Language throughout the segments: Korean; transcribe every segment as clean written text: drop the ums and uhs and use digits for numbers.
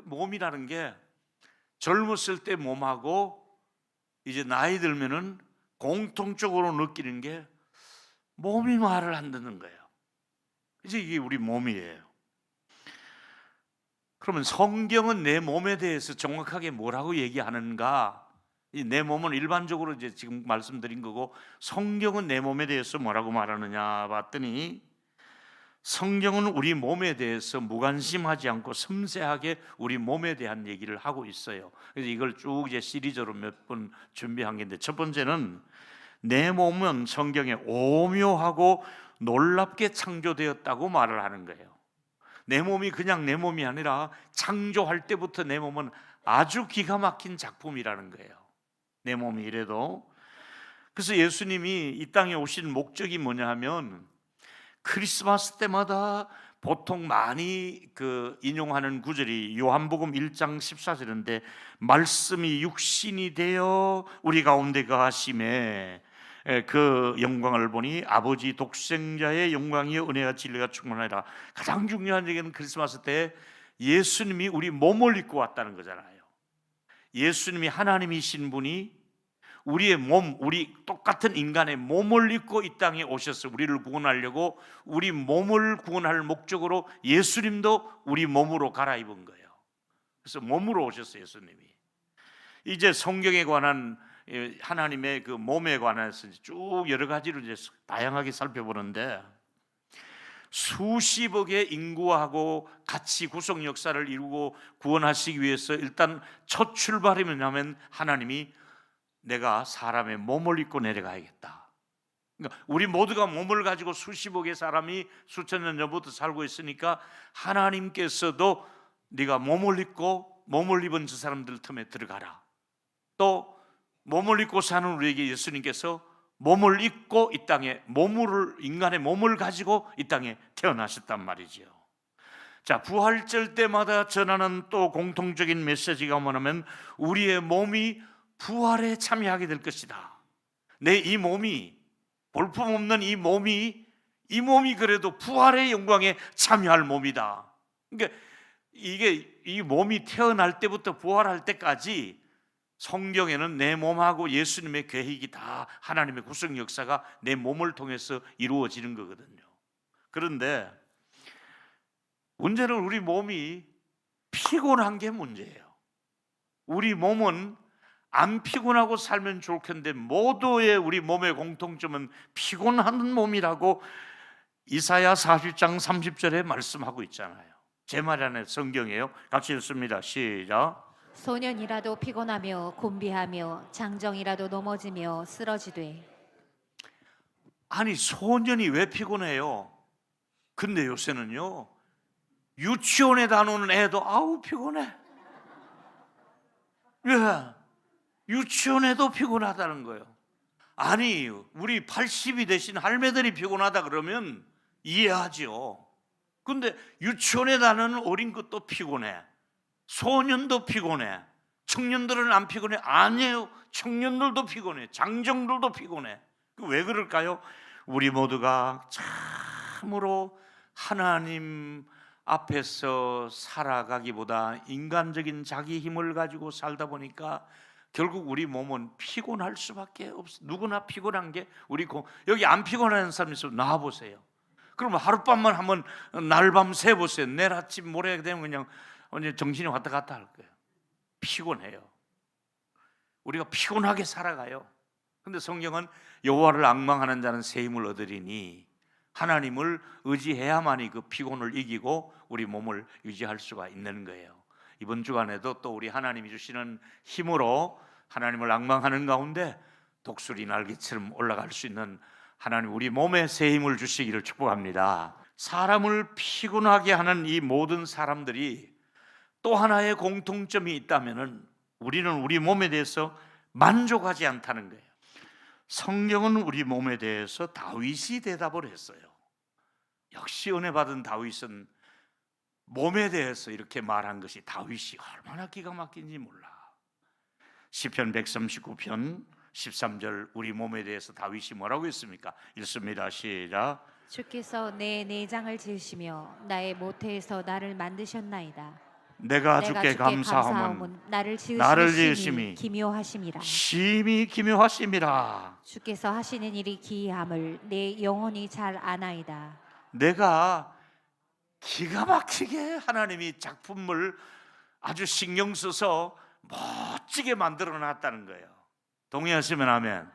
몸이라는 게 젊었을 때 몸하고 이제 나이 들면은 공통적으로 느끼는 게 몸이 말을 안 듣는 거예요. 이제 이게 우리 몸이에요. 그러면 성경은 내 몸에 대해서 정확하게 뭐라고 얘기하는가? 내 몸은 일반적으로 이제 지금 말씀드린 거고, 성경은 내 몸에 대해서 뭐라고 말하느냐 봤더니, 성경은 우리 몸에 대해서 무관심하지 않고 섬세하게 우리 몸에 대한 얘기를 하고 있어요. 그래서 이걸 쭉 이제 시리즈로 몇 번 준비한 게 있는데, 첫 번째는 내 몸은 성경에 오묘하고 놀랍게 창조되었다고 말을 하는 거예요. 내 몸이 그냥 내 몸이 아니라 창조할 때부터 내 몸은 아주 기가 막힌 작품이라는 거예요. 내 몸이 이래도. 그래서 예수님이 이 땅에 오신 목적이 뭐냐 하면, 크리스마스 때마다 보통 많이 인용하는 구절이 요한복음 1장 14절인데, 말씀이 육신이 되어 우리 가운데 거하심에 그 영광을 보니 아버지 독생자의 영광이여 은혜와 진리가 충만하리라. 가장 중요한 얘기는 크리스마스 때 예수님이 우리 몸을 입고 왔다는 거잖아요. 예수님이 하나님이신 분이 우리의 몸, 우리 똑같은 인간의 몸을 입고 이 땅에 오셔서 우리를 구원하려고, 우리 몸을 구원할 목적으로 예수님도 우리 몸으로 갈아입은 거예요. 그래서 몸으로 오셨어요, 예수님이. 이제 성경에 관한 하나님의 그 몸에 관해서 쭉 여러 가지로 이제 다양하게 살펴보는데, 수십억의 인구하고 같이 구속 역사를 이루고 구원하시기 위해서 일단 첫 출발이 뭐냐면, 하나님이 내가 사람의 몸을 입고 내려가야겠다. 그러니까 우리 모두가 몸을 가지고 수십억의 사람이 수천 년 전부터 살고 있으니까, 하나님께서도 네가 몸을 입고 몸을 입은 저 사람들 틈에 들어가라. 또 몸을 입고 사는 우리에게 예수님께서 몸을 입고 이 땅에 인간의 몸을 가지고 이 땅에 태어나셨단 말이죠. 자, 부활절 때마다 전하는 또 공통적인 메시지가 뭐냐면, 우리의 몸이 부활에 참여하게 될 것이다. 내 이 몸이, 볼품없는 이 몸이 그래도 부활의 영광에 참여할 몸이다. 그러니까 이게 이 몸이 태어날 때부터 부활할 때까지 성경에는 내 몸하고 예수님의 계획이 다, 하나님의 구속 역사가 내 몸을 통해서 이루어지는 거거든요. 그런데 문제는 우리 몸이 피곤한 게 문제예요. 우리 몸은 안 피곤하고 살면 좋겠는데, 모두의 우리 몸의 공통점은 피곤한 몸이라고 이사야 40장 30절에 말씀하고 있잖아요. 제 말이 아니라 성경이에요. 같이 읽습니다. 시작. 소년이라도 피곤하며 곤비하며 장정이라도 넘어지며 쓰러지되. 아니, 소년이 왜 피곤해요? 근데 요새는요, 유치원에 다니는 애도 아우 피곤해. 왜? 유치원에도 피곤하다는 거예요. 아니, 우리 80이 되신 할매들이 피곤하다 그러면 이해하죠. 근데 유치원에 다니는 어린 것도 피곤해, 소년도 피곤해. 청년들은 안 피곤해? 아니에요. 청년들도 피곤해, 장정들도 피곤해. 왜 그럴까요? 우리 모두가 참으로 하나님 앞에서 살아가기보다 인간적인 자기 힘을 가지고 살다 보니까 결국 우리 몸은 피곤할 수밖에 없어. 누구나 피곤한 게 여기 안 피곤한 사람 있으면 나와보세요. 그러면 하룻밤만 한번 날밤 새보세요. 내일 아침 모레 되면 그냥 언제 정신이 왔다 갔다 할 거예요. 피곤해요. 우리가 피곤하게 살아가요. 근데 성경은 여호와를 앙망하는 자는 새 힘을 얻으리니, 하나님을 의지해야만이 그 피곤을 이기고 우리 몸을 유지할 수가 있는 거예요. 이번 주간에도 또 우리 하나님이 주시는 힘으로 하나님을 앙망하는 가운데 독수리 날개처럼 올라갈 수 있는 하나님, 우리 몸에 새 힘을 주시기를 축복합니다. 사람을 피곤하게 하는 이 모든 사람들이 또 하나의 공통점이 있다면은, 우리는 우리 몸에 대해서 만족하지 않다는 거예요. 성경은 우리 몸에 대해서 다윗이 대답을 했어요. 역시 은혜 받은 다윗은 몸에 대해서 이렇게 말한 것이, 다윗이 얼마나 기가 막힌지 몰라. 시편 139편 13절, 우리 몸에 대해서 다윗이 뭐라고 했습니까? 읽습니다. 시작. 주께서 내 내장을 지으시며 나의 모태에서 나를 만드셨나이다. 내가 내가 주께 감사함은 나를 나를 지으심이 지으심이 기묘하심이라. 심히 기묘하심이라. 주께서 하시는 일이 기이함을 내 영혼이 잘 아나이다. 내가 기가 막히게 하나님이 작품을 아주 신경 써서 멋지게 만들어 놨다는 거예요. 동의하시면 아멘.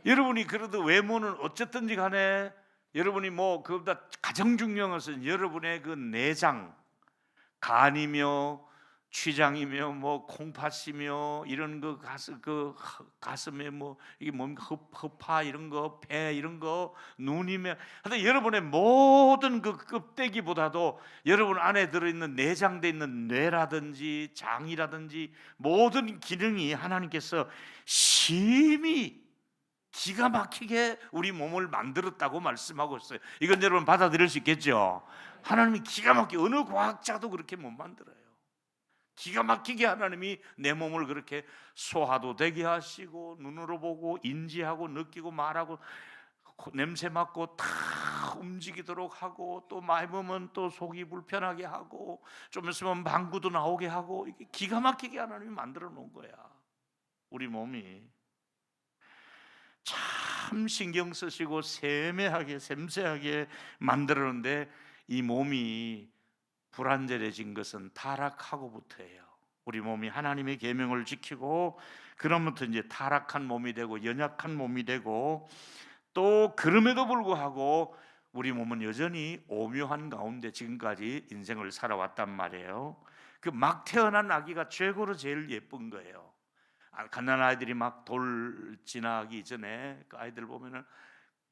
여러분이 그래도 외모는 어쨌든지 간에 여러분이 뭐 그보다 가장 중요한 것은 여러분의 그 내장, 간이며 췌장이며 뭐 콩팥이며 이런 그 가슴에 뭐 이게 뭡니까 허파 이런 거, 배 이런 거, 눈이며 하여튼 여러분의 모든 그 껍데기보다도 여러분 안에 들어있는 내장돼 있는 뇌라든지 장이라든지 모든 기능이 하나님께서 심히 기가 막히게 우리 몸을 만들었다고 말씀하고 있어요. 이건 여러분 받아들일 수 있겠죠? 하나님이 기가 막히게 어느 과학자도 그렇게 못 만들어요. 기가 막히게 하나님이 내 몸을 그렇게 소화도 되게 하시고 눈으로 보고 인지하고 느끼고 말하고 냄새 맡고 다 움직이도록 하고 또 많이 보면 또 속이 불편하게 하고 좀 있으면 방구도 나오게 하고 이게 기가 막히게 하나님이 만들어 놓은 거야. 우리 몸이 참 신경 쓰시고 세밀하게 섬세하게 만들었는데 이 몸이 불완전해진 것은 타락하고부터예요. 우리 몸이 하나님의 계명을 지키고 그러면부터 이제 타락한 몸이 되고 연약한 몸이 되고 또 그럼에도 불구하고 우리 몸은 여전히 오묘한 가운데 지금까지 인생을 살아왔단 말이에요. 그 막 태어난 아기가 최고로 제일 예쁜 거예요. 갓난 아이들이 막 돌 지나기 전에 그 아이들 보면은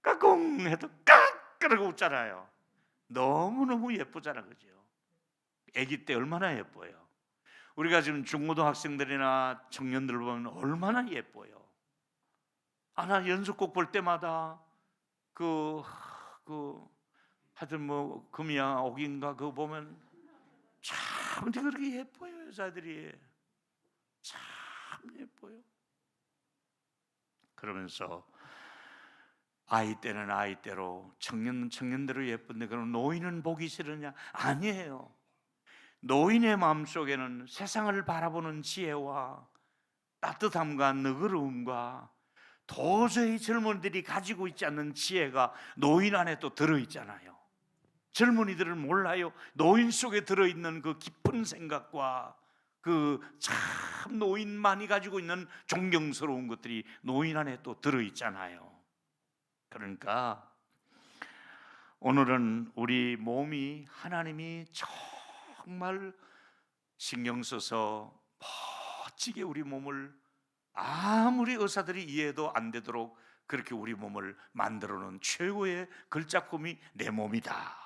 까꿍 해도 깍 그러고 웃잖아요. 너무너무 예쁘잖아, 그죠? 아기 때 얼마나 예뻐요. 우리가 지금 중고등학생들이나 청년들 보면 얼마나 예뻐요. 나 연속곡 볼 때마다 하여튼 뭐 금이야 옥인가 그거 보면 참 그렇게 예뻐요. 여자들이 참 예뻐요. 그러면서 아이 때는 아이 때로 청년은 청년대로 예쁜데 그럼 노인은 보기 싫으냐? 아니에요. 노인의 마음속에는 세상을 바라보는 지혜와 따뜻함과 너그러움과 도저히 젊은이들이 가지고 있지 않는 지혜가 노인 안에 또 들어있잖아요. 젊은이들은 몰라요. 노인 속에 들어있는 그 깊은 생각과 그 참 노인만이 가지고 있는 존경스러운 것들이 노인 안에 또 들어있잖아요. 그러니까 오늘은 우리 몸이 하나님이 정말 신경 써서 멋지게 우리 몸을 아무리 의사들이 이해도 안 되도록 그렇게 우리 몸을 만들어 놓은 최고의 글작품이 내 몸이다.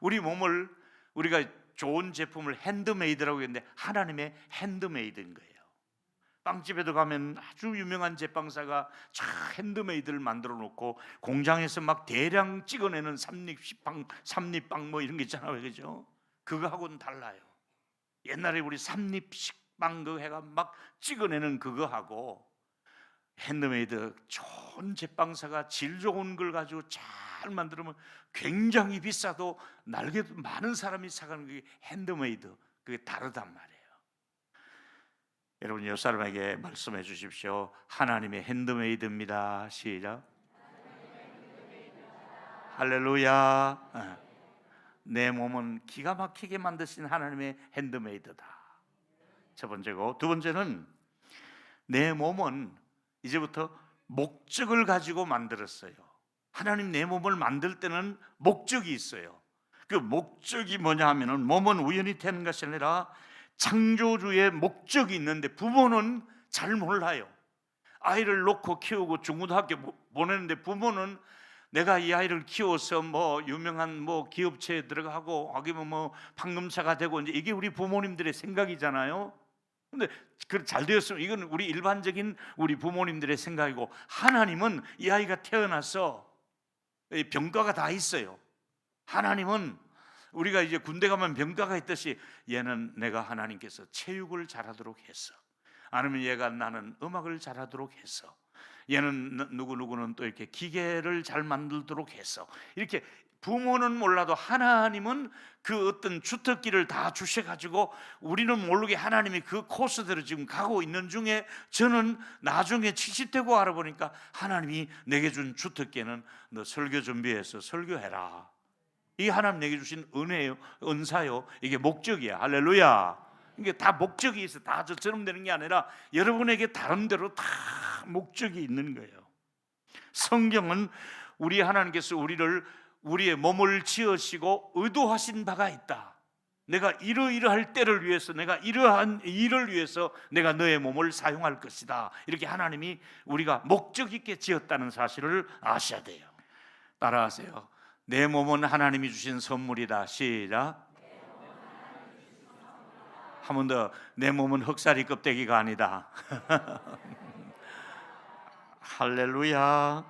우리 몸을 우리가 좋은 제품을 핸드메이드라고 했는데 하나님의 핸드메이드인 거예요. 빵집에도 가면 아주 유명한 제빵사가 쫙 핸드메이드를 만들어 놓고 공장에서 막 대량 찍어내는 삼립빵 뭐 이런 게 있잖아요, 그죠? 그거하고는 달라요. 옛날에 우리 삼립식빵 그 해가 막 찍어내는 그거하고 핸드메이드 좋은 제빵사가 질 좋은 걸 가지고 잘 만들면 굉장히 비싸도 날개도 많은 사람이 사가는 게 핸드메이드 그게 다르단 말이에요. 여러분 옆 사람에게 말씀해 주십시오. 하나님의 핸드메이드입니다. 시작. 할렐루야. 내 몸은 기가 막히게 만드신 하나님의 핸드메이드다. 첫 번째고 두 번째는 내 몸은 이제부터 목적을 가지고 만들었어요. 하나님 내 몸을 만들 때는 목적이 있어요. 그 목적이 뭐냐 하면은 몸은 우연히 되는 것이 아니라 창조주의 목적이 있는데 부모는 잘 몰라요. 아이를 놓고 키우고 중고등학교 보내는데 부모는 내가 이 아이를 키워서 뭐 유명한 뭐 기업체에 들어가고 아니면 뭐 판검사가 되고 이제 이게 우리 부모님들의 생각이잖아요. 근데 그 잘 되었으면 이건 우리 일반적인 우리 부모님들의 생각이고 하나님은 이 아이가 태어나서 병과가 다 있어요. 하나님은 우리가 이제 군대 가면 병과가 있듯이 얘는 내가 하나님께서 체육을 잘하도록 했어. 아니면 얘가 나는 음악을 잘하도록 했어. 얘는 누구는 또 이렇게 기계를 잘 만들도록 했어. 이렇게 부모는 몰라도 하나님은 그 어떤 주특기를 다 주셔가지고 우리는 모르게 하나님이 그 코스대로 지금 가고 있는 중에, 저는 나중에 70대고 알아보니까 하나님이 내게 준 주특기는 너 설교 준비해서 설교해라. 이게 하나님 내게 주신 은혜요, 은사요. 이게 목적이야. 할렐루야. 이게 다 목적이 있어. 다 저처럼 되는 게 아니라 여러분에게 다른 대로 다 목적이 있는 거예요. 성경은 우리 하나님께서 우리의 몸을 지으시고 의도하신 바가 있다. 내가 이러이러할 때를 위해서, 내가 이러한 일을 위해서 내가 너의 몸을 사용할 것이다. 이렇게 하나님이 우리가 목적 있게 지었다는 사실을 아셔야 돼요. 따라하세요. 내 몸은 하나님이 주신 선물이다. 시작. 한 번 더. 내 몸은 흑사리 껍데기가 아니다. 할렐루야.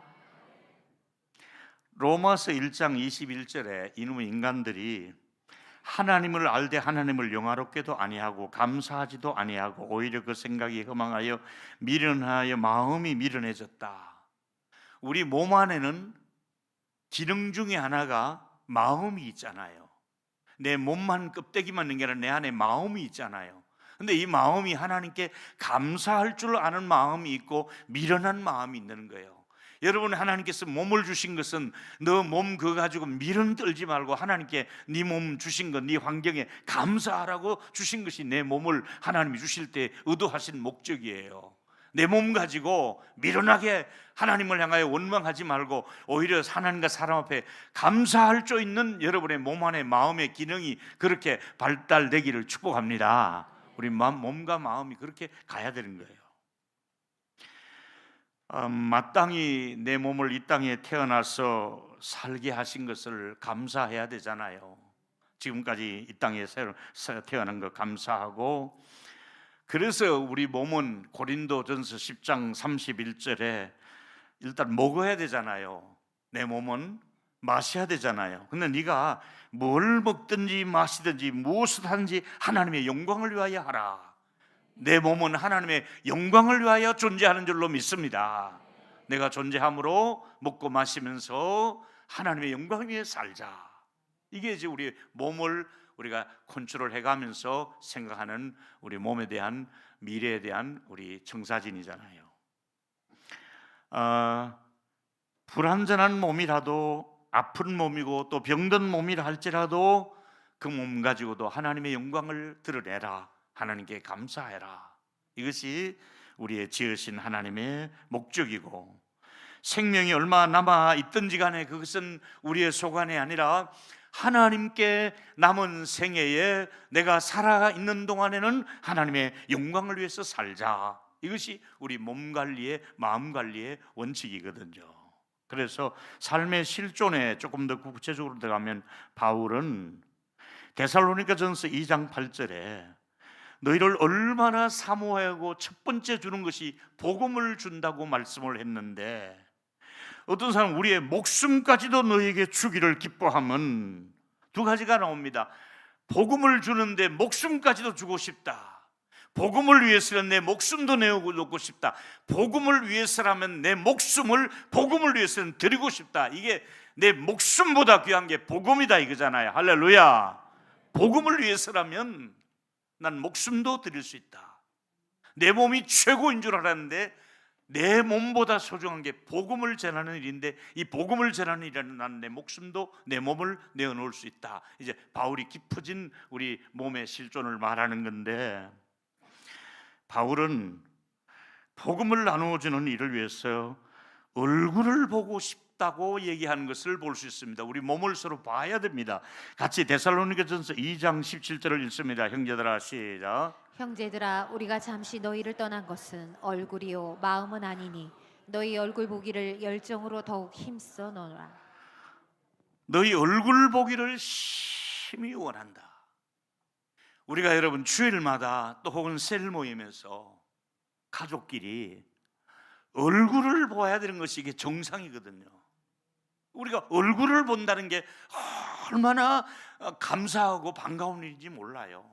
로마서 1장 21절에 이놈의 인간들이 하나님을 알되 하나님을 영화롭게도 아니하고 감사하지도 아니하고 오히려 그 생각이 허망하여 미련하여 마음이 미련해졌다. 우리 몸 안에는 기능 중에 하나가 마음이 있잖아요. 내 몸만 껍데기만 있는 게 아니라 내 안에 마음이 있잖아요. 근데 이 마음이 하나님께 감사할 줄 아는 마음이 있고 미련한 마음이 있는 거예요. 여러분, 하나님께서 몸을 주신 것은 너 몸 그거 가지고 미련 떨지 말고 하나님께 네 몸 주신 것, 네 환경에 감사하라고 주신 것이 내 몸을 하나님이 주실 때 의도하신 목적이에요. 내 몸 가지고 미련하게 하나님을 향하여 원망하지 말고 오히려 하나님과 사람 앞에 감사할 줄 있는 여러분의 몸 안에 마음의 기능이 그렇게 발달되기를 축복합니다. 우리 몸과 마음이 그렇게 가야 되는 거예요. 마땅히 내 몸을 이 땅에 태어나서 살게 하신 것을 감사해야 되잖아요. 지금까지 이 땅에 태어난 거 감사하고, 그래서 우리 몸은 고린도전서 10장 31절에 일단 먹어야 되잖아요. 내 몸은 마셔야 되잖아요. 근데 네가 뭘 먹든지 마시든지 무엇을 하든지 하나님의 영광을 위하여 하라. 내 몸은 하나님의 영광을 위하여 존재하는 줄로 믿습니다. 내가 존재함으로 먹고 마시면서 하나님의 영광 위에 살자. 이게 이제 우리 몸을 우리가 컨트롤 해가면서 생각하는 우리 몸에 대한, 미래에 대한 우리 청사진이잖아요. 불완전한 몸이라도, 아픈 몸이고 또 병든 몸이라 할지라도 그 몸 가지고도 하나님의 영광을 드러내라. 하나님께 감사해라. 이것이 우리의 지으신 하나님의 목적이고, 생명이 얼마 남아 있든지 간에 그것은 우리의 소관이 아니라 하나님께 남은 생애에 내가 살아있는 동안에는 하나님의 영광을 위해서 살자. 이것이 우리 몸 관리의, 마음 관리의 원칙이거든요. 그래서 삶의 실존에 조금 더 구체적으로 들어가면 바울은 데살로니가전서 2장 8절에 너희를 얼마나 사모하고 첫 번째 주는 것이 복음을 준다고 말씀을 했는데, 어떤 사람은 우리의 목숨까지도 너희에게 주기를 기뻐하면 두 가지가 나옵니다. 복음을 주는데 목숨까지도 주고 싶다. 복음을 위해서는 내 목숨도 내어놓고 싶다. 복음을 위해서라면 내 목숨을 복음을 위해서는 드리고 싶다. 이게 내 목숨보다 귀한 게 복음이다 이거잖아요. 할렐루야. 복음을 위해서라면 난 목숨도 드릴 수 있다. 내 몸이 최고인 줄 알았는데 내 몸보다 소중한 게 복음을 전하는 일인데, 이 복음을 전하는 일에는 난 내 목숨도, 내 몸을 내어놓을 수 있다. 이제 바울이 깊어진 우리 몸의 실존을 말하는 건데, 바울은 복음을 나누어주는 일을 위해서 얼굴을 보고 싶다고 얘기하는 것을 볼 수 있습니다. 우리 몸을 서로 봐야 됩니다. 같이 데살로니가전서 2장 17절을 읽습니다. 형제들아 시작. 형제들아, 우리가 잠시 너희를 떠난 것은 얼굴이요 마음은 아니니 너희 얼굴 보기를 열정으로 더욱 힘써 놓으라. 너희 얼굴 보기를 심히 원한다. 우리가 여러분 주일마다 또 혹은 셀 모임에서 가족끼리 얼굴을 보아야 되는 것이 이게 정상이거든요. 우리가 얼굴을 본다는 게 얼마나 감사하고 반가운 일인지 몰라요.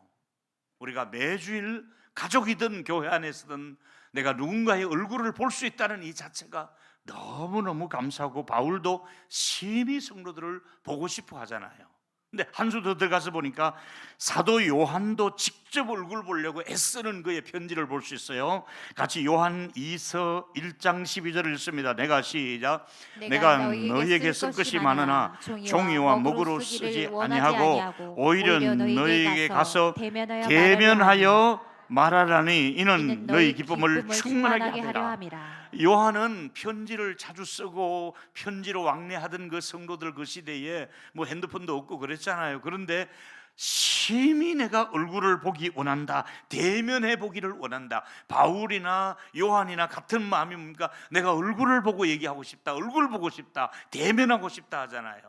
우리가 매주일 가족이든 교회 안에서든 내가 누군가의 얼굴을 볼 수 있다는 이 자체가 너무너무 감사하고 바울도 심히 성도들을 보고 싶어 하잖아요. 근데 한 수 더 들어가서 보니까 사도 요한도 직접 얼굴 보려고 애쓰는 그의 편지를 볼 수 있어요. 같이 요한 2서 1장 12절을 읽습니다. 내가 시작. 내가 너희에게 쓸 것이 많으나 종이와 목으로 쓰지 아니하고 오히려 너희에게 가서 대면하여 말하라니 이는 너희 기쁨을 충만하게 하려 함이라. 요한은 편지를 자주 쓰고 편지로 왕래하던 그 성도들 그 시대에 뭐 핸드폰도 없고 그랬잖아요. 그런데 심히 내가 얼굴을 보기 원한다, 대면해 보기를 원한다. 바울이나 요한이나 같은 마음이 뭡니까? 내가 얼굴을 보고 얘기하고 싶다, 얼굴 보고 싶다, 대면하고 싶다 하잖아요.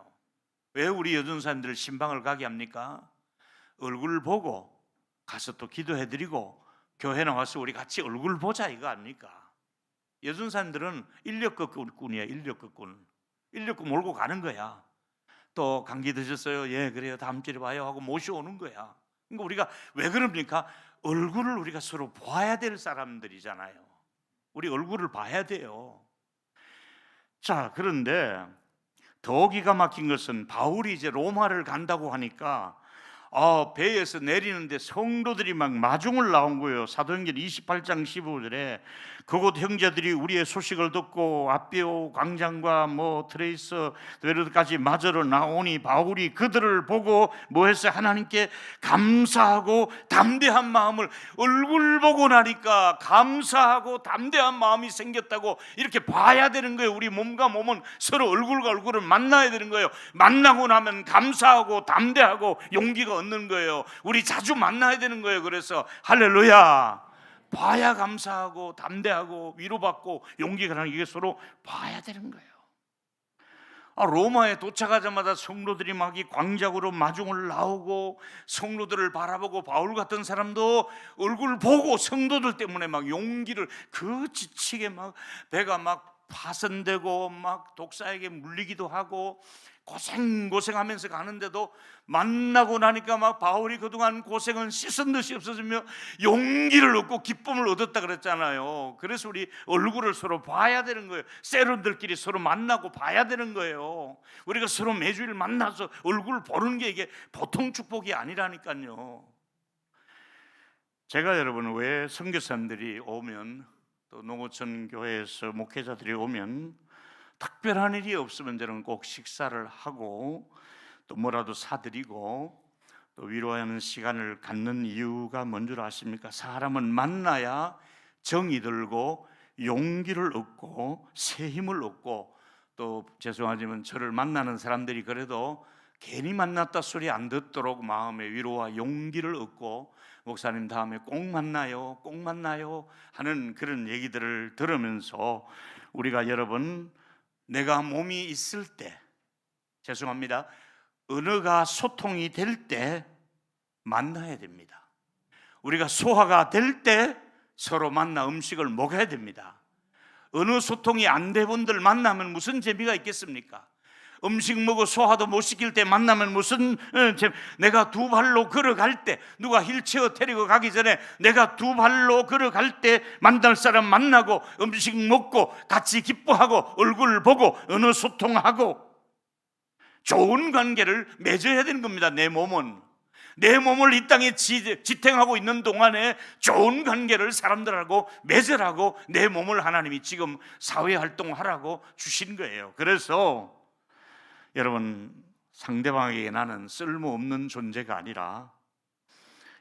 왜 우리 여전사님들 신방을 가게 합니까? 얼굴 보고 가서 또 기도해드리고 교회 나와서 우리 같이 얼굴 보자 이거 아닙니까? 여전사님들은 인력거꾼이야. 인력거 몰고 가는 거야. 또 감기 드셨어요? 예 그래요, 다음 주에 봐요 하고 모셔오는 거야. 그러니까 우리가 왜 그럽니까? 얼굴을 우리가 서로 봐야 될 사람들이잖아요. 우리 얼굴을 봐야 돼요. 자, 그런데 더 기가 막힌 것은 바울이 이제 로마를 간다고 하니까 배에서 내리는데 성도들이 막 마중을 나온 거예요. 사도행전 28장 15절에 그곳 형제들이 우리의 소식을 듣고 아비오 광장과 뭐 트레이서 베르드까지 맞으러 나오니 바울이 그들을 보고 뭐 했어요? 하나님께 감사하고 담대한 마음을, 얼굴 보고 나니까 감사하고 담대한 마음이 생겼다고 이렇게 봐야 되는 거예요. 우리 몸과 몸은 서로 얼굴과 얼굴을 만나야 되는 거예요. 만나고 나면 감사하고 담대하고 용기가 얻는 거예요. 우리 자주 만나야 되는 거예요. 그래서 할렐루야, 봐야 감사하고 담대하고 위로받고 용기가 나는, 이게 서로 봐야 되는 거예요. 로마에 도착하자마자 성도들이 막 이 광장으로 마중을 나오고 성도들을 바라보고 바울 같은 사람도 얼굴 보고 성도들 때문에 막 용기를, 그 지치게 막 배가 막 파손되고 막 독사에게 물리기도 하고 고생하면서 가는데도 만나고 나니까 막 바울이 그동안 고생은 씻은 듯이 없어지며 용기를 얻고 기쁨을 얻었다 그랬잖아요. 그래서 우리 얼굴을 서로 봐야 되는 거예요. 세론들끼리 서로 만나고 봐야 되는 거예요. 우리가 서로 매주일 만나서 얼굴 보는 게 이게 보통 축복이 아니라니까요. 제가 여러분, 왜 선교사님들이 오면, 또 농어촌 교회에서 목회자들이 오면 특별한 일이 없으면 저는 꼭 식사를 하고 또 뭐라도 사드리고 또 위로하는 시간을 갖는 이유가 뭔 줄 아십니까? 사람은 만나야 정이 들고 용기를 얻고 새 힘을 얻고, 또 죄송하지만 저를 만나는 사람들이 그래도 괜히 만났다 소리 안 듣도록 마음의 위로와 용기를 얻고, 목사님 다음에 꼭 만나요, 꼭 만나요 하는 그런 얘기들을 들으면서 우리가 여러분, 내가 몸이 있을 때, 죄송합니다, 언어가 소통이 될 때 만나야 됩니다. 우리가 소화가 될 때 서로 만나 음식을 먹어야 됩니다. 언어 소통이 안 된 분들 만나면 무슨 재미가 있겠습니까? 음식 먹고 소화도 못 시킬 때 만나면 무슨 내가 두 발로 걸어갈 때, 누가 휠체어 데리고 가기 전에 내가 두 발로 걸어갈 때 만날 사람 만나고 음식 먹고 같이 기뻐하고 얼굴 보고 언어 소통하고 좋은 관계를 맺어야 되는 겁니다. 내 몸을 이 땅에 지탱하고 있는 동안에 좋은 관계를 사람들하고 맺으라고 내 몸을 하나님이 지금 사회활동하라고 주신 거예요. 그래서 여러분, 상대방에게 나는 쓸모없는 존재가 아니라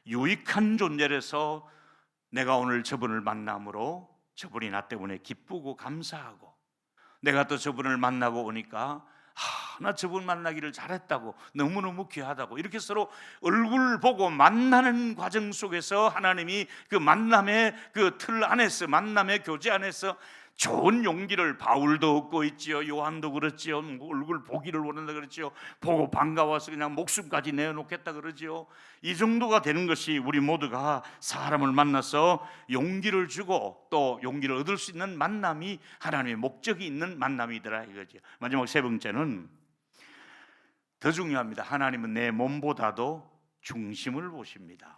유익한 존재라서 내가 오늘 저분을 만남으로 저분이 나 때문에 기쁘고 감사하고, 내가 또 저분을 만나고 오니까 나 저분 만나기를 잘했다고, 너무너무 귀하다고, 이렇게 서로 얼굴 보고 만나는 과정 속에서 하나님이 그 만남의 그 틀 안에서, 만남의 교제 안에서 좋은 용기를, 바울도 얻고 있지요, 요한도 그렇지요, 얼굴 보기를 원한다 그랬지요, 보고 반가워서 그냥 목숨까지 내어놓겠다 그러지요. 이 정도가 되는 것이 우리 모두가 사람을 만나서 용기를 주고 또 용기를 얻을 수 있는 만남이 하나님의 목적이 있는 만남이더라 이거죠. 마지막 세 번째는 더 중요합니다. 하나님은 내 몸보다도 중심을 보십니다.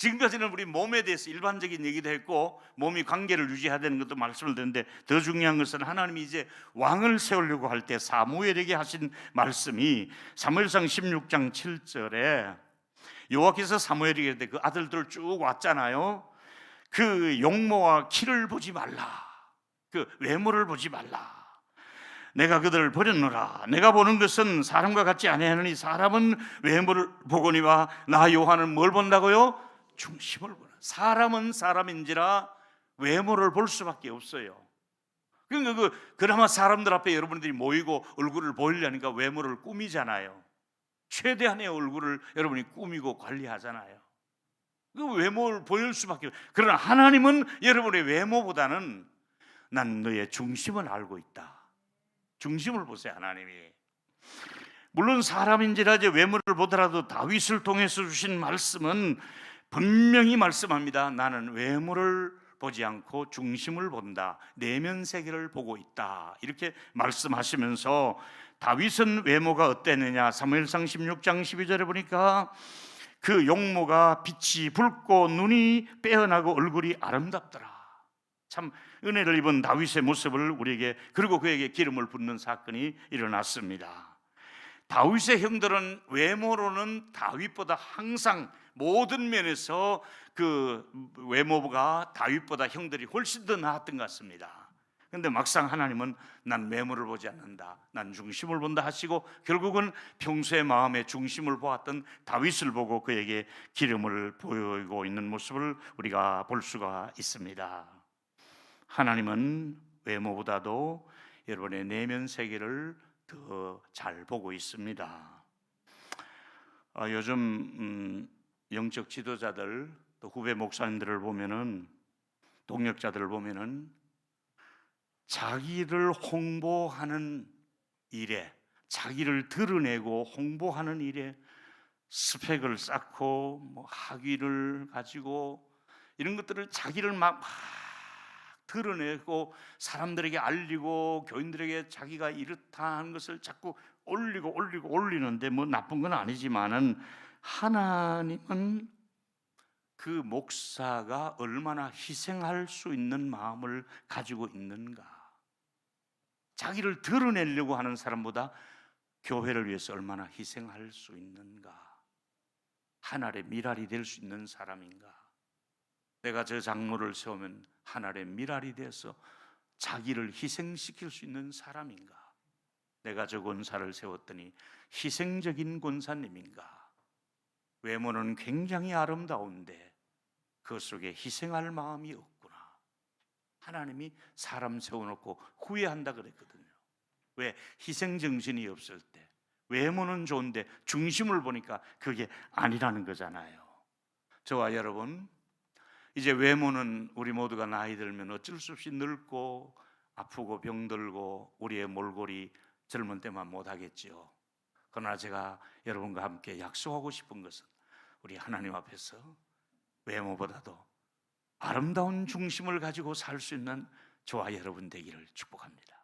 지금까지는 우리 몸에 대해서 일반적인 얘기도 했고 몸이 관계를 유지해야 되는 것도 말씀을 드렸는데, 더 중요한 것은 하나님이 이제 왕을 세우려고 할 때 사무엘에게 하신 말씀이 사무엘상 16장 7절에 여호와께서 사무엘에게 이르되, 그 아들들 쭉 왔잖아요. 그 용모와 키를 보지 말라, 그 외모를 보지 말라. 내가 그들을 버렸노라. 내가 보는 것은 사람과 같지 아니하느니 사람은 외모를 보거니와 나 요한은 뭘 본다고요? 중심을 보라. 사람은 사람인지라 외모를 볼 수밖에 없어요. 그러니까 그나마 사람들 앞에 여러분들이 모이고 얼굴을 보이려니까 외모를 꾸미잖아요. 최대한의 얼굴을 여러분이 꾸미고 관리하잖아요. 그 외모를 보일 수밖에 없어요. 그러나 하나님은 여러분의 외모보다는 난 너의 중심을 알고 있다. 중심을 보세요. 하나님이 물론 사람인지라 이제 외모를 보더라도 다윗을 통해서 주신 말씀은 분명히 말씀합니다. 나는 외모를 보지 않고 중심을 본다. 내면 세계를 보고 있다. 이렇게 말씀하시면서 다윗은 외모가 어땠느냐? 사무엘상 16장 12절에 보니까 그 용모가 빛이 붉고 눈이 빼어나고 얼굴이 아름답더라. 참 은혜를 입은 다윗의 모습을 우리에게, 그리고 그에게 기름을 붓는 사건이 일어났습니다. 다윗의 형들은 외모로는 다윗보다 항상 모든 면에서 그 외모가 다윗보다 형들이 훨씬 더 나았던 것 같습니다. 그런데 막상 하나님은 난 외모를 보지 않는다, 난 중심을 본다 하시고 결국은 평소의 마음의 중심을 보았던 다윗을 보고 그에게 기름을 부어고 있는 모습을 우리가 볼 수가 있습니다. 하나님은 외모보다도 여러분의 내면 세계를 더 잘 보고 있습니다. 요즘 영적 지도자들 또 후배 목사님들을 보면은, 동역자들을 보면은 자기를 홍보하는 일에, 자기를 드러내고 홍보하는 일에 스펙을 쌓고 뭐 학위를 가지고 이런 것들을 자기를 막 드러내고 사람들에게 알리고 교인들에게 자기가 이렇다 하는 것을 자꾸 올리는데 뭐 나쁜 건 아니지만은 하나님은 그 목사가 얼마나 희생할 수 있는 마음을 가지고 있는가, 자기를 드러내려고 하는 사람보다 교회를 위해서 얼마나 희생할 수 있는가, 하늘의 미랄이 될 수 있는 사람인가. 내가 저 장로를 세우면 하늘의 미랄이 돼서 자기를 희생시킬 수 있는 사람인가, 내가 저 권사를 세웠더니 희생적인 권사님인가. 외모는 굉장히 아름다운데 그 속에 희생할 마음이 없구나. 하나님이 사람 세워놓고 후회한다 그랬거든요. 왜? 희생정신이 없을 때. 외모는 좋은데 중심을 보니까 그게 아니라는 거잖아요. 저와 여러분, 이제 외모는 우리 모두가 나이 들면 어쩔 수 없이 늙고 아프고 병들고 우리의 몰골이 젊은 때만 못하겠지요. 그러나 제가 여러분과 함께 약속하고 싶은 것은 우리 하나님 앞에서 외모보다도 아름다운 중심을 가지고 살 수 있는 저와 여러분 되기를 축복합니다.